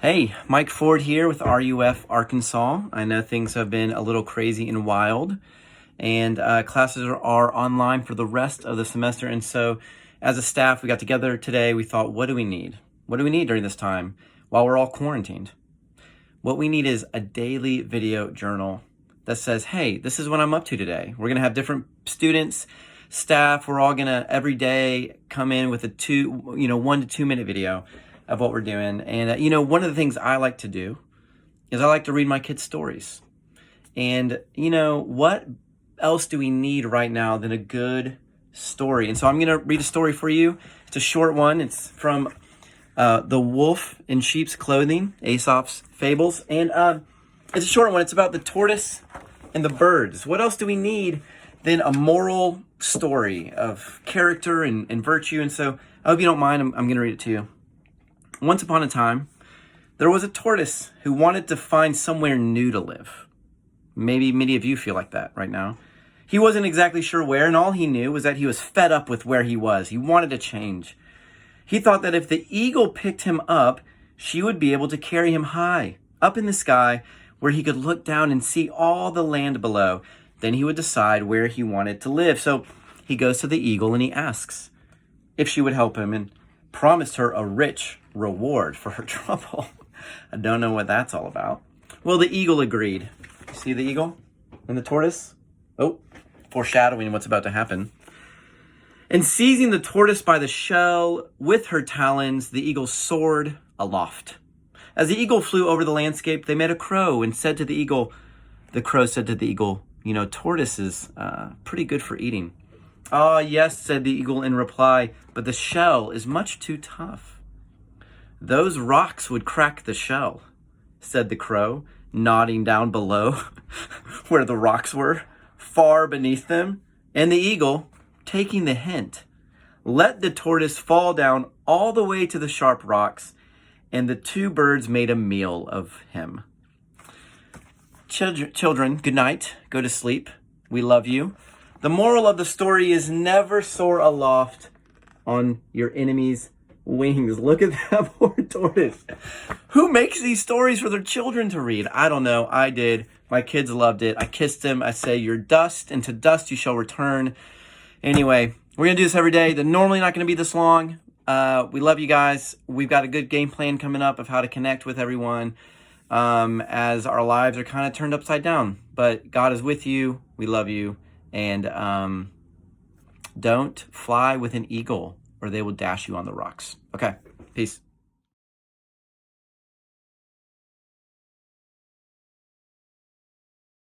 Hey, Mike Ford here with RUF Arkansas. I know things have been a little crazy and wild, and classes are online for the rest of the semester. And so, as a staff, we got together today. We thought, what do we need? What do we need during this time while we're all quarantined? What we need is a daily video journal that says, hey, this is what I'm up to today. We're going to have different students, staff. We're all going to every day come in with a 1 to 2 minute video of what we're doing. And, one of the things I like to do is I like to read my kids stories. And, what else do we need right now than a good story? And so I'm going to read a story for you. It's a short one. It's from The Wolf in Sheep's Clothing, Aesop's Fables. And it's a short one. It's about the tortoise and the birds. What else do we need than a moral story of character and virtue? And so I hope you don't mind. I'm going to read it to you. Once upon a time, there was a tortoise who wanted to find somewhere new to live. Maybe many of you feel like that right now. He wasn't exactly sure where, and all he knew was that he was fed up with where he was. He wanted to change. He thought that if the eagle picked him up, she would be able to carry him high, up in the sky, where he could look down and see all the land below. Then he would decide where he wanted to live. So he goes to the eagle and he asks if she would help him and promised her a rich reward for her trouble. I don't know what that's all about. Well, the eagle agreed. See the eagle and the tortoise? Oh, foreshadowing what's about to happen. And seizing the tortoise by the shell with her talons, the eagle soared aloft. As the eagle flew over the landscape, they met a crow and said to the eagle, the crow said to the eagle, tortoise is pretty good for eating. Ah, yes, said the eagle in reply, but the shell is much too tough. Those rocks would crack the shell, said the crow, nodding down below where the rocks were, far beneath them. And the eagle, taking the hint, let the tortoise fall down all the way to the sharp rocks, and the two birds made a meal of him. Children, good night. Go to sleep. We love you. The moral of the story is never soar aloft on your enemy's wings. Look at that poor tortoise. Who makes these stories for their children to read? I don't know. I did. My kids loved it. I kissed them. I say, you're dust, and to dust you shall return. Anyway, we're going to do this every day. They're normally not going to be this long. We love you guys. We've got a good game plan coming up of how to connect with everyone as our lives are kind of turned upside down. But God is with you. We love you. And don't fly with an eagle or they will dash you on the rocks. Okay, peace.